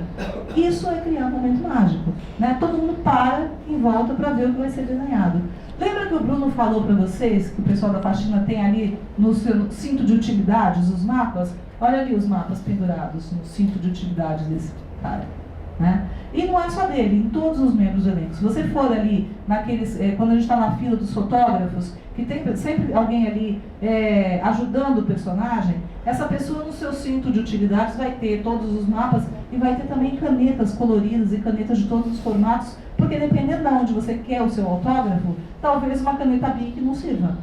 Isso é criar um momento mágico. Né? Todo mundo para em volta para ver o que vai ser desenhado. Lembra que o Bruno falou para vocês que o pessoal da faxina tem ali no seu cinto de utilidades os mapas? Olha ali os mapas pendurados no cinto de utilidades desse cara. Né? E não é só dele, em todos os membros do elenco. Se você for ali, quando a gente está na fila dos fotógrafos, que tem sempre alguém ali ajudando o personagem, essa pessoa no seu cinto de utilidades vai ter todos os mapas e vai ter também canetas coloridas e canetas de todos os formatos, porque dependendo de onde você quer o seu autógrafo, talvez uma caneta Bic não sirva.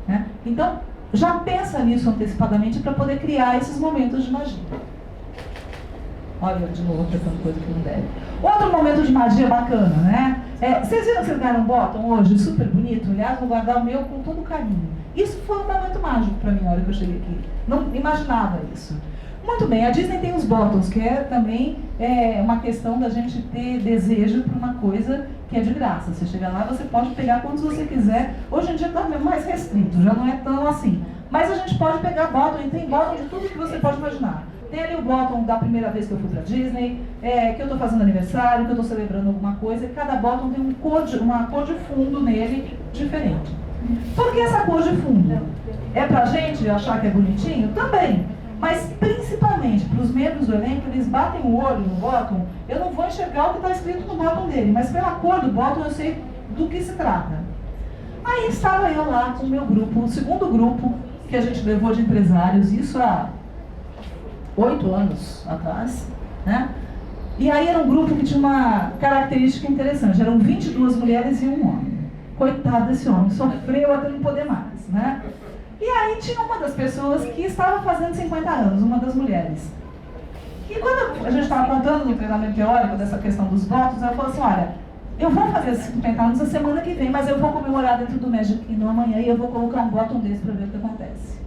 Né? Então, já pensa nisso antecipadamente para poder criar esses momentos de magia. Olha, de novo, apertando coisa que não deve. Outro momento de magia bacana, né? Vocês viram que vocês ganharam um bottom hoje? Super bonito. Aliás, vou guardar o meu com todo carinho. Isso foi um momento mágico para mim na hora que eu cheguei aqui. Não imaginava isso. Muito bem, a Disney tem os bottoms, que é também uma questão da gente ter desejo por uma coisa que é de graça. Você chega lá, você pode pegar quantos você quiser. Hoje em dia está mais restrito, já não é tão assim. Mas a gente pode pegar bottom e tem bottom de tudo que você pode imaginar. Tem ali o bottom da primeira vez que eu fui para Disney, que eu estou fazendo aniversário, que eu estou celebrando alguma coisa, e cada bottom tem uma cor de fundo nele diferente. Por que essa cor de fundo? É pra gente achar que é bonitinho? Também. Mas principalmente para os membros do elenco, eles batem o olho no bottom, eu não vou enxergar o que está escrito no bottom dele, mas pela cor do bottom eu sei do que se trata. Aí estava eu lá com o meu grupo, o segundo grupo que a gente levou de empresários, isso há 8 anos atrás, né? E aí era um grupo que tinha uma característica interessante, eram 22 mulheres e um homem. Coitado desse homem, sofreu até não poder mais, né? E aí tinha uma das pessoas que estava fazendo 50 anos, uma das mulheres. E quando a gente estava contando no treinamento teórico dessa questão dos votos, ela falou assim, olha, eu vou fazer 50 anos a semana que vem, mas eu vou comemorar dentro do Magic Kingdom amanhã e eu vou colocar um bottom desse para ver o que acontece.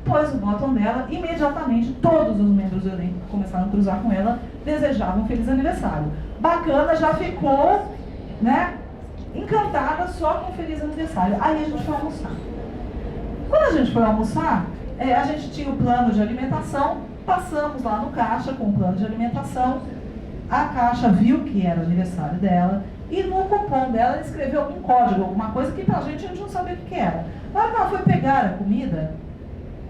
Pôs o bottom dela, imediatamente todos os membros do elenco que começaram a cruzar com ela desejavam um feliz aniversário. Bacana, já ficou, né, encantada só com um feliz aniversário. Aí a gente foi almoçar. Quando a gente foi almoçar, a gente tinha o plano de alimentação, passamos lá no caixa com o plano de alimentação, a caixa viu que era aniversário dela e no cupom dela ela escreveu algum código, alguma coisa que pra gente a gente não sabia o que era. Na hora que ela foi pegar a comida,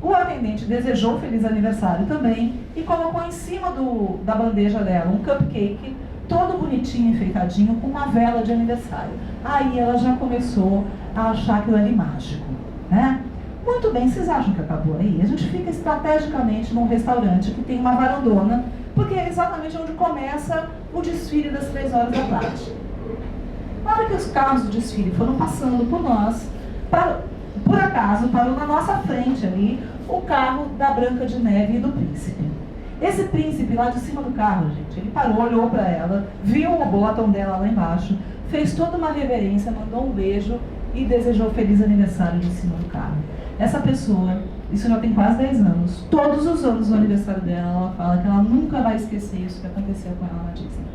o atendente desejou feliz aniversário também e colocou em cima da bandeja dela um cupcake todo bonitinho, enfeitadinho, com uma vela de aniversário. Aí ela já começou a achar aquilo ali mágico, né? Muito bem, vocês acham que acabou aí? A gente fica estrategicamente num restaurante que tem uma varandona, porque é exatamente onde começa o desfile das 3 horas da tarde. Na hora que os carros do desfile foram passando por nós, por acaso parou na nossa frente ali o carro da Branca de Neve e do Príncipe. Esse príncipe lá de cima do carro, gente, ele parou, olhou para ela, viu o bottom dela lá embaixo, fez toda uma reverência, mandou um beijo e desejou feliz aniversário de cima do carro. Essa pessoa, isso já tem quase 10 anos, todos os anos no aniversário dela, ela fala que ela nunca vai esquecer isso que aconteceu com ela na Disney,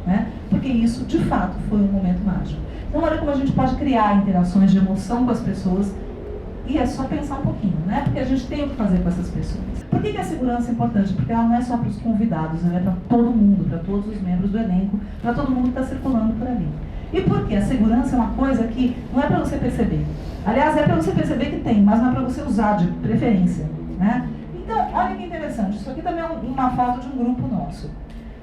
né? Porque isso, de fato, foi um momento mágico. Então, olha como a gente pode criar interações de emoção com as pessoas, e é só pensar um pouquinho, né? Porque a gente tem o que fazer com essas pessoas. Por que a segurança é importante? Porque ela não é só para os convidados, ela é para todo mundo, para todos os membros do elenco, para todo mundo que está circulando por ali. E por quê? A segurança é uma coisa que não é para você perceber. Aliás, é para você perceber que tem, mas não é para você usar de preferência, né? Então, olha que interessante, isso aqui também é uma foto de um grupo nosso.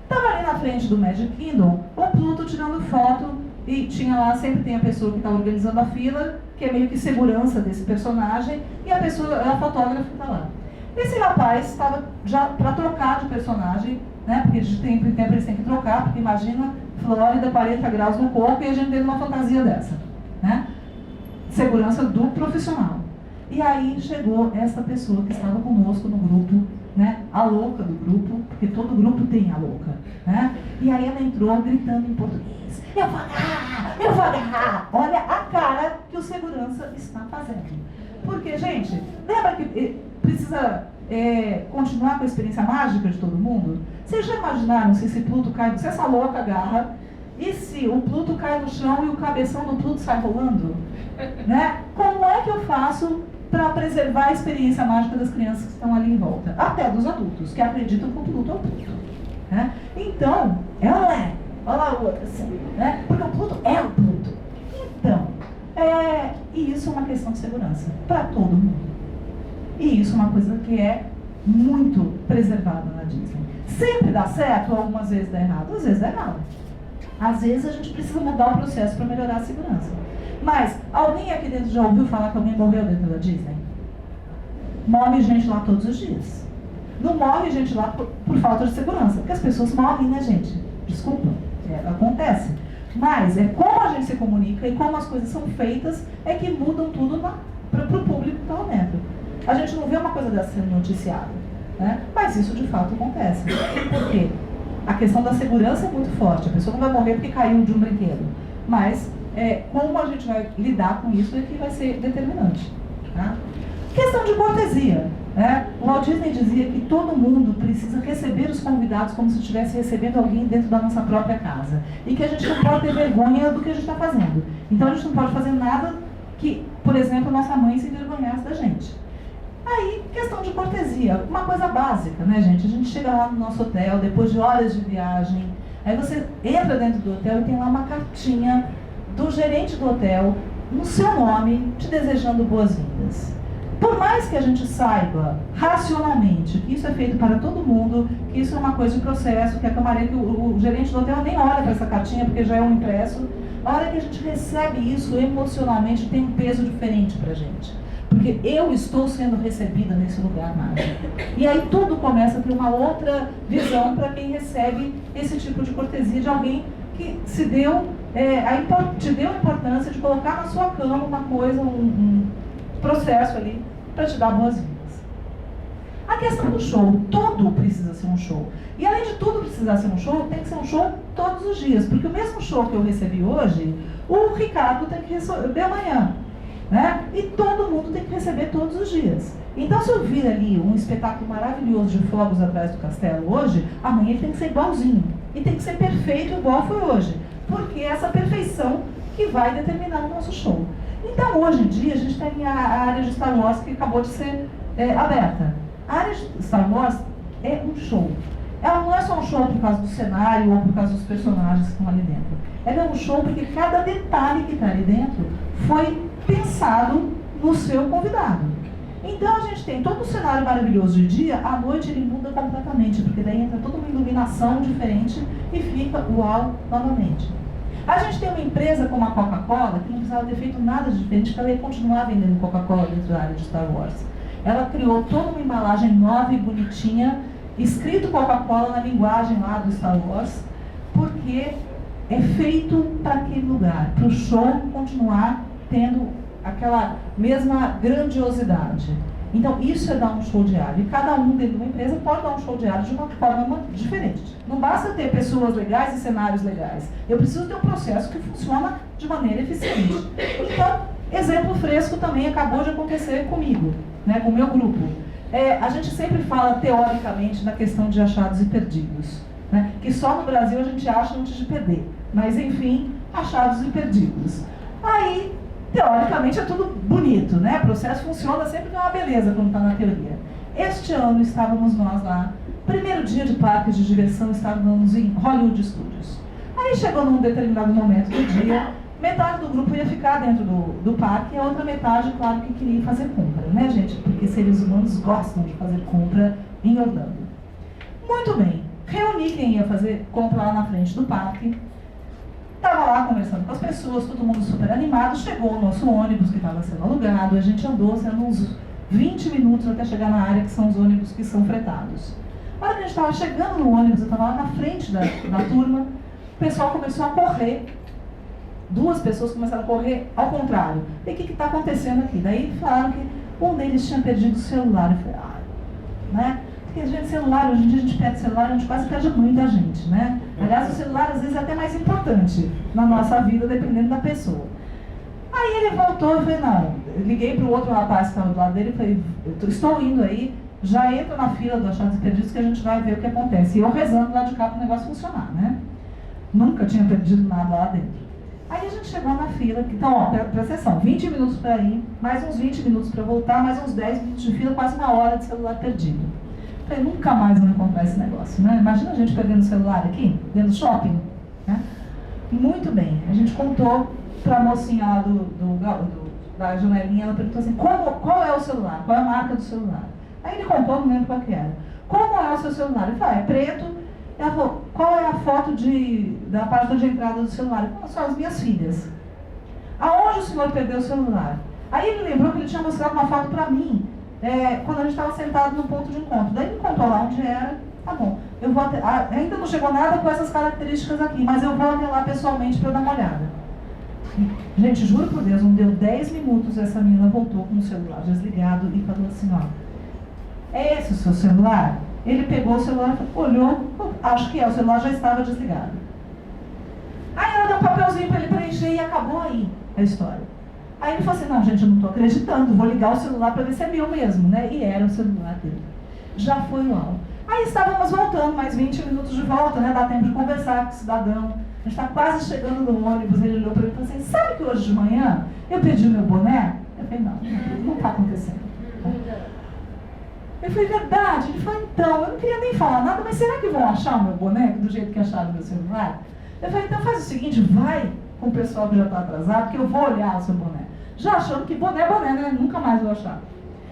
Estava ali na frente do Magic Kingdom, o Pluto tirando foto, e tinha lá, sempre tem a pessoa que está organizando a fila, que é meio que segurança desse personagem, e a fotógrafa que está lá. Esse rapaz estava já para trocar de personagem, né? Porque de tempo em tempo eles têm que trocar, porque imagina Flórida, 40 graus no corpo, e a gente teve uma fantasia dessa, né? Segurança do profissional. E aí chegou essa pessoa que estava conosco no grupo, né? A louca do grupo, porque todo grupo tem a louca, né? E aí ela entrou gritando em português: eu vou agarrar, eu vou agarrar. Olha a cara que o segurança está fazendo. Porque, gente, lembra que precisa continuar com a experiência mágica de todo mundo? Vocês já imaginaram se esse Pluto cai, se essa louca agarra, e se o Pluto cai no chão e o cabeção do Pluto sai rolando? Né? Como é que eu faço para preservar a experiência mágica das crianças que estão ali em volta? Até dos adultos, que acreditam que o Pluto é o Pluto. Né? Então, ela é. Olha lá a outra, assim, né? Porque o Pluto é o Pluto. Então, e isso é uma questão de segurança para todo mundo. E isso é uma coisa que é muito preservada na Disney. Sempre dá certo, ou algumas vezes dá errado? Às vezes dá errado. Às vezes a gente precisa mudar o processo para melhorar a segurança. Mas, alguém aqui dentro já ouviu falar que alguém morreu dentro da Disney? Morre gente lá todos os dias. Não morre gente lá por falta de segurança, porque as pessoas morrem, né, gente? Desculpa, acontece. Mas é como a gente se comunica e como as coisas são feitas é que mudam tudo para o público que está lá dentro. A gente não vê uma coisa dessa sendo noticiada, né? Mas isso de fato acontece. Por quê? A questão da segurança é muito forte. A pessoa não vai morrer porque caiu de um brinquedo. Mas como a gente vai lidar com isso é que vai ser determinante. Tá? Questão de cortesia. Né? O Walt Disney dizia que todo mundo precisa receber os convidados como se estivesse recebendo alguém dentro da nossa própria casa. E que a gente não pode ter vergonha do que a gente está fazendo. Então a gente não pode fazer nada que, por exemplo, nossa mãe se envergonhasse da gente. Aí, questão de cortesia, uma coisa básica, né, gente? A gente chega lá no nosso hotel, depois de horas de viagem, aí você entra dentro do hotel e tem lá uma cartinha do gerente do hotel, no seu nome, te desejando boas-vindas. Por mais que a gente saiba, racionalmente, que isso é feito para todo mundo, que isso é uma coisa de processo, que a camareira, que o gerente do hotel nem olha para essa cartinha, porque já é um impresso, a hora que a gente recebe isso emocionalmente, tem um peso diferente para a gente. Porque eu estou sendo recebida nesse lugar mágico. E aí tudo começa a ter uma outra visão para quem recebe esse tipo de cortesia de alguém que te deu a importância de colocar na sua cama uma coisa, um processo ali, para te dar boas-vindas. A questão do show, tudo precisa ser um show. E além de tudo precisar ser um show, tem que ser um show todos os dias. Porque o mesmo show que eu recebi hoje, o Ricardo tem que receber amanhã. Né? E todo mundo tem que receber todos os dias. Então, se eu vir ali um espetáculo maravilhoso de fogos atrás do castelo hoje, amanhã ele tem que ser igualzinho. E tem que ser perfeito igual foi hoje. Porque é essa perfeição que vai determinar o nosso show. Então, hoje em dia, a gente tem a área de Star Wars que acabou de ser aberta. A área de Star Wars é um show. Ela não é só um show por causa do cenário ou por causa dos personagens que estão ali dentro. Ela é um show porque cada detalhe que está ali dentro foi pensado no seu convidado. Então a gente tem todo o cenário maravilhoso de dia, à noite ele muda completamente, porque daí entra toda uma iluminação diferente e fica uau novamente. A gente tem uma empresa como a Coca-Cola, que não precisava ter feito nada de diferente, que ela ia continuar vendendo Coca-Cola dentro da área de Star Wars. Ela criou toda uma embalagem nova e bonitinha, escrito Coca-Cola na linguagem lá do Star Wars, porque é feito para aquele lugar, para o show continuar tendo aquela mesma grandiosidade. Então isso é dar um show diário. E cada um dentro de uma empresa pode dar um show diário de uma forma diferente. Não basta ter pessoas legais e cenários legais. Eu preciso ter um processo que funciona de maneira eficiente. Então, exemplo fresco também acabou de acontecer comigo, né, com o meu grupo. A gente sempre fala teoricamente na questão de achados e perdidos, né, que só no Brasil a gente acha antes de perder. Mas enfim, achados e perdidos. Aí, teoricamente é tudo bonito, né? O processo funciona sempre de uma beleza quando está na teoria. Este ano estávamos nós lá, primeiro dia de parques de diversão, estávamos em Hollywood Studios. Aí chegou num determinado momento do dia, metade do grupo ia ficar dentro do parque e a outra metade, claro, que queria fazer compra, né, gente? Porque seres humanos gostam de fazer compra em Orlando. Muito bem, reuni quem ia fazer compra lá na frente do parque. Estava lá conversando com as pessoas, todo mundo super animado. Chegou o nosso ônibus que estava sendo alugado. A gente andou sendo uns 20 minutos até chegar na área que são os ônibus que são fretados. A hora que a gente estava chegando no ônibus, eu estava lá na frente da turma, o pessoal começou a correr. Duas pessoas começaram a correr ao contrário. E o que está acontecendo aqui? Daí falaram que um deles tinha perdido o celular. Eu falei, né? Porque, gente, celular, hoje em dia a gente perde celular, a gente quase perde muita gente, né? Aliás, o celular às vezes é até mais importante na nossa vida, dependendo da pessoa. Aí ele voltou e falei, não, eu liguei para o outro rapaz que estava do lado dele e falei, estou indo aí, já entra na fila do Achados e Perdidos que a gente vai ver o que acontece. E eu rezando lá de cá para o negócio funcionar, né? Nunca tinha perdido nada lá dentro. Aí a gente chegou na fila, então, ó, presta atenção, 20 minutos para ir, mais uns 20 minutos para voltar, mais uns 10 minutos de fila, quase uma hora de celular perdido. Falei, nunca mais vou encontrar esse negócio, né? Imagina a gente perdendo o celular aqui, dentro do shopping, né? Muito bem, a gente contou para a mocinha lá da janelinha, ela perguntou assim, qual é o celular? Qual é a marca do celular? Aí ele contou, não lembro qual que era. Como é o seu celular? Ele falou, é preto. Ela falou, qual é a foto da página de entrada do celular? Ele falou, são as minhas filhas. Aonde o senhor perdeu o celular? Aí ele lembrou que ele tinha mostrado uma foto para mim, quando a gente estava sentado no ponto de encontro. Daí ele contou lá onde era. Tá bom, eu vou ainda não chegou nada com essas características aqui, mas eu vou até lá pessoalmente para dar uma olhada. Gente, juro por Deus, não deu 10 minutos, essa menina voltou com o celular desligado e falou assim, ó, é esse o seu celular? Ele pegou o celular, olhou, acho que o celular já estava desligado. Aí ela deu um papelzinho para ele preencher e acabou aí a história. Aí ele falou assim, não, gente, eu não estou acreditando, vou ligar o celular para ver se é meu mesmo, né? E era o celular dele. Já foi uau. Aí estávamos voltando, mais 20 minutos de volta, né? Dá tempo de conversar com o cidadão. A gente está quase chegando no ônibus, ele olhou para mim e falou assim, sabe que hoje de manhã eu perdi meu boné? Eu falei, não está acontecendo. Eu falei, verdade. Ele falou, então, eu não queria nem falar nada, mas será que vão achar o meu boné do jeito que acharam o meu celular? Eu falei, então faz o seguinte, vai com o pessoal que já está atrasado, que eu vou olhar o seu boné. Já achando que boné, né? Nunca mais vou achar.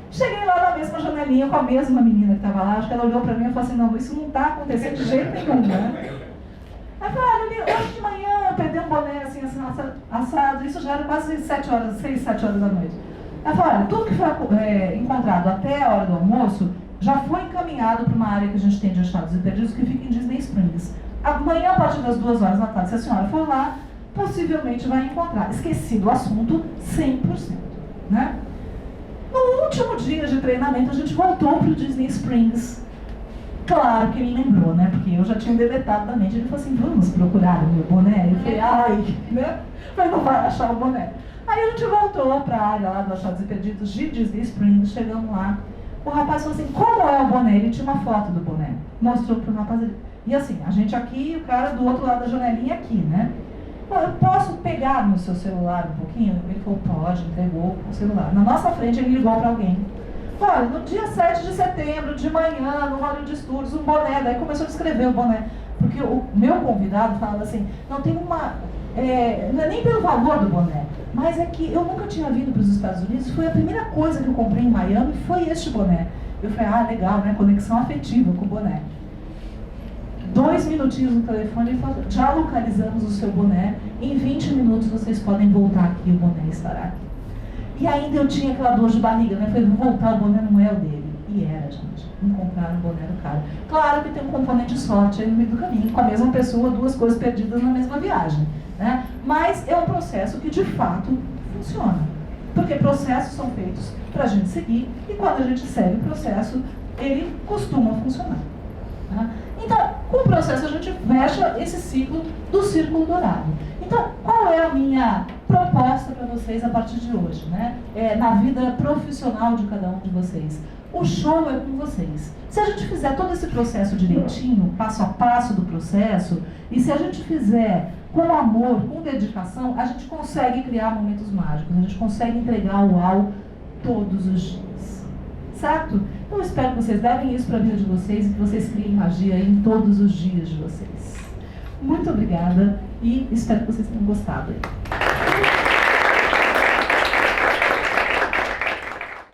Cheguei lá na mesma janelinha com a mesma menina que estava lá, acho que ela olhou para mim e falou assim, não, isso não está acontecendo de jeito nenhum, né? Aí eu falei, hoje de manhã eu perdi um boné assim, assado, isso já era quase 6, 7 horas da noite. Ela falou, olha, tudo que foi encontrado até a hora do almoço já foi encaminhado para uma área que a gente tem de achados e perdidos que fica em Disney Springs. Amanhã, a partir das 2 horas da tarde, se a senhora for lá, possivelmente vai encontrar. Esqueci do assunto 100%, né? No último dia de treinamento, a gente voltou para o Disney Springs. Claro que ele lembrou, né? Porque eu já tinha deletado da mente. Ele falou assim, vamos procurar o meu boné? Eu falei, ai, né? Falei, não vai achar o boné. Aí a gente voltou para a área lá do Achados e Perdidos de Disney Springs, chegamos lá. O rapaz falou assim, como é o boné? Ele tinha uma foto do boné. Mostrou para o rapaz. E assim, a gente aqui e o cara do outro lado da janelinha aqui, né? Eu posso pegar no seu celular um pouquinho? Ele falou, pode, entregou o celular. Na nossa frente ele ligou para alguém. Olha, no dia 7 de setembro, de manhã, no hall de estudos, um boné. Daí começou a descrever o boné. Porque o meu convidado falava assim, não tem uma... não é nem pelo valor do boné, mas é que eu nunca tinha vindo para os Estados Unidos. Foi a primeira coisa que eu comprei em Miami, foi este boné. Eu falei, legal, né? Conexão afetiva com o boné. 2 minutinhos no telefone, ele falou, já localizamos o seu boné, em 20 minutos vocês podem voltar aqui, o boné estará aqui. E ainda eu tinha aquela dor de barriga, né? Eu falei, vou voltar, o boné não é o dele. E era, gente, encontraram o boné do cara. Claro que tem um componente de sorte aí no meio do caminho, com a mesma pessoa, 2 coisas perdidas na mesma viagem, né? Mas é um processo que de fato funciona. Porque processos são feitos para a gente seguir, e quando a gente segue o processo, ele costuma funcionar. Tá? Então, com o processo a gente fecha esse ciclo do círculo dourado. Então, qual é a minha proposta para vocês a partir de hoje, né? Na vida profissional de cada um de vocês? O show é com vocês. Se a gente fizer todo esse processo direitinho, passo a passo do processo, e se a gente fizer com amor, com dedicação, a gente consegue criar momentos mágicos, a gente consegue entregar o UAU todos os dias. Certo? Então eu espero que vocês levem isso para a vida de vocês e que vocês criem magia em todos os dias de vocês. Muito obrigada e espero que vocês tenham gostado.